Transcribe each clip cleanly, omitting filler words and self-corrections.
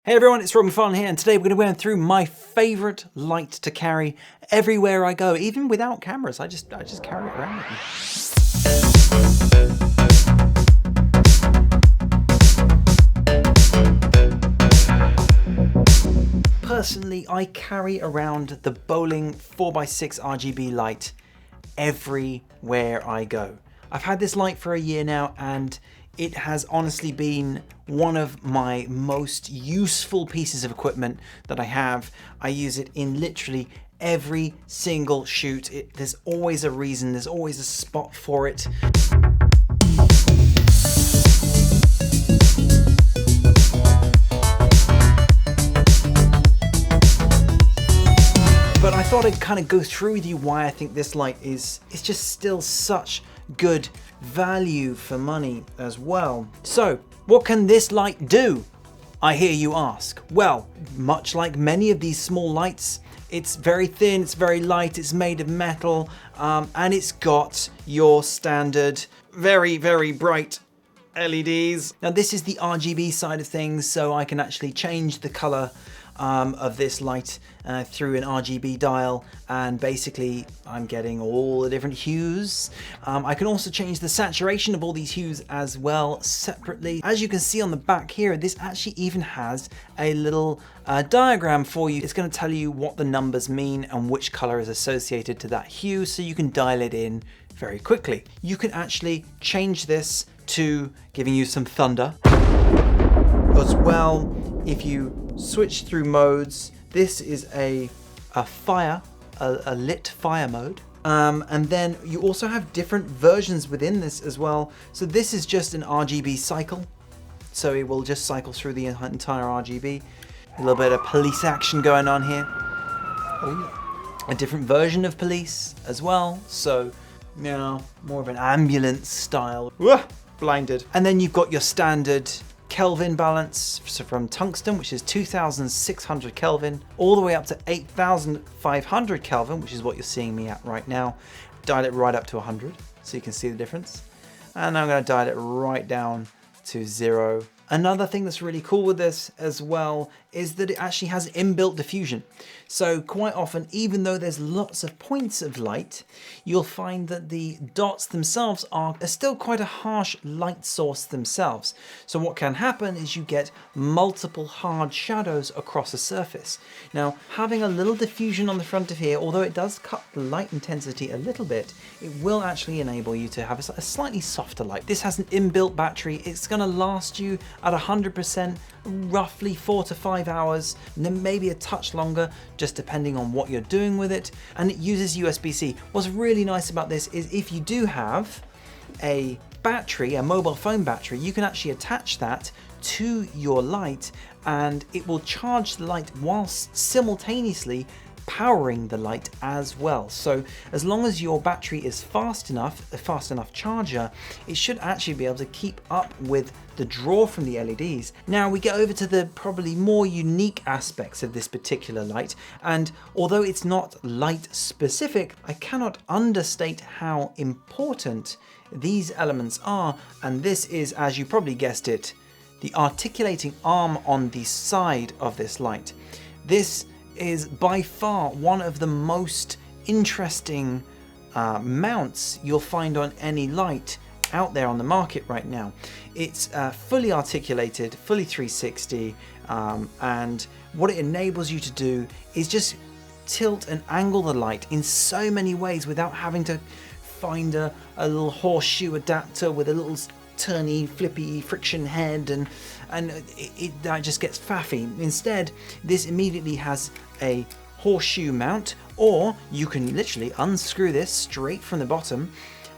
Hey everyone, it's Macfarlane here, and today we're going to go through my favourite light to carry everywhere I go, even without cameras. I just carry it around with me. Personally, I carry around the Boling 4x6 RGB light everywhere I go. I've had this light for a year now, and it has honestly been one of my most useful pieces of equipment that I have. I use it in literally every single shoot. There's always a reason, there's always a spot for it. But I thought I'd kind of go through with you why I think this light is just still such good value for money as well. So, what can this light do, I hear you ask? Well, much like many of these small lights, it's very thin, it's very light, it's made of metal, and it's got your standard very, very bright LEDs. Now this is the RGB side of things, so I can actually change the color of this light through an RGB dial, and basically I'm getting all the different hues. I can also change the saturation of all these hues as well separately. As you can see on the back here, this actually even has a little diagram for you. It's going to tell you what the numbers mean and which color is associated to that hue, so you can dial it in very quickly. You can actually change this to giving you some thunder as well. If you switch through modes, this is a lit fire mode. And then you also have different versions within this as well. So this is just an RGB cycle. So it will just cycle through the entire RGB. A little bit of police action going on here. Oh yeah. A different version of police as well. So now more of an ambulance style. Whoa, blinded. And then you've got your standard Kelvin balance, so from tungsten, which is 2600 Kelvin, all the way up to 8500 Kelvin, which is what you're seeing me at right now. Dial it right up to 100 so you can see the difference. And I'm going to dial it right down to 0. Another thing that's really cool with this as well is that it actually has inbuilt diffusion. So quite often, even though there's lots of points of light, you'll find that the dots themselves are still quite a harsh light source themselves. So what can happen is you get multiple hard shadows across a surface. Now, having a little diffusion on the front of here, although it does cut the light intensity a little bit, it will actually enable you to have a slightly softer light. This has an inbuilt battery. It's going to last you at 100%, roughly 4 to 5 hours, maybe a touch longer, just depending on what you're doing with it. And it uses USB-C. What's really nice about this is if you do have a battery, a mobile phone battery, you can actually attach that to your light and it will charge the light whilst simultaneously powering the light as well. So as long as your battery is fast enough, a fast enough charger, it should actually be able to keep up with the draw from the LEDs. Now we get over to the probably more unique aspects of this particular light, and although it's not light specific, I cannot understate how important these elements are, and this is, as you probably guessed it, the articulating arm on the side of this light. This is by far one of the most interesting mounts you'll find on any light out there on the market right now. It's fully articulated, fully 360, and what it enables you to do is just tilt and angle the light in so many ways without having to find a little horseshoe adapter with a little turny, flippy friction head, and that just gets faffy. Instead, this immediately has a horseshoe mount, or you can literally unscrew this straight from the bottom,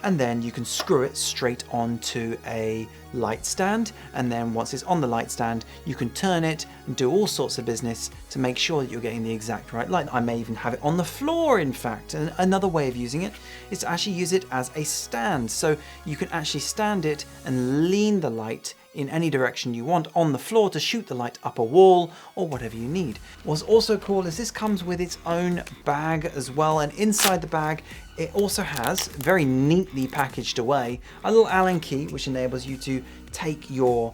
and then you can screw it straight onto a light stand, and then once it's on the light stand, you can turn it and do all sorts of business to make sure that you're getting the exact right light. I may even have it on the floor, in fact. And another way of using it is to actually use it as a stand, so you can actually stand it and lean the light in any direction you want on the floor to shoot the light up a wall or whatever you need. What's also cool is this comes with its own bag as well, and inside the bag it also has, very neatly packaged away, a little Allen key which enables you to take your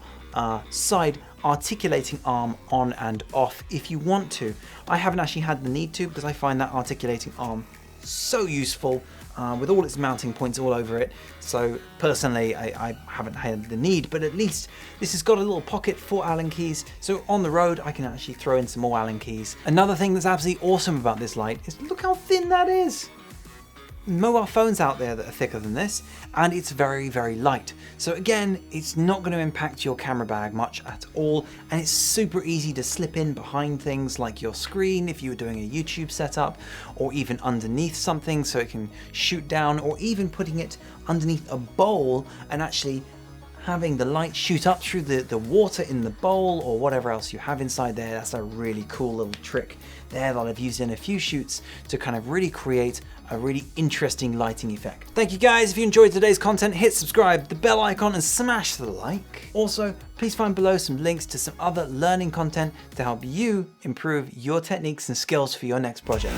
side articulating arm on and off if you want to. I haven't actually had the need to because I find that articulating arm so useful with all its mounting points all over it. So personally, I haven't had the need, but at least this has got a little pocket for Allen keys. So on the road, I can actually throw in some more Allen keys. Another thing that's absolutely awesome about this light is look how thin that is. Mobile phones out there that are thicker than this, and it's very, very light. So again, it's not going to impact your camera bag much at all, and it's super easy to slip in behind things like your screen if you were doing a YouTube setup, or even underneath something so it can shoot down, or even putting it underneath a bowl and actually having the light shoot up through the water in the bowl or whatever else you have inside there. That's a really cool little trick there that I've used in a few shoots to kind of really create a really interesting lighting effect. Thank you guys. If you enjoyed today's content, hit subscribe, the bell icon, and smash the like. Also, please find below some links to some other learning content to help you improve your techniques and skills for your next project.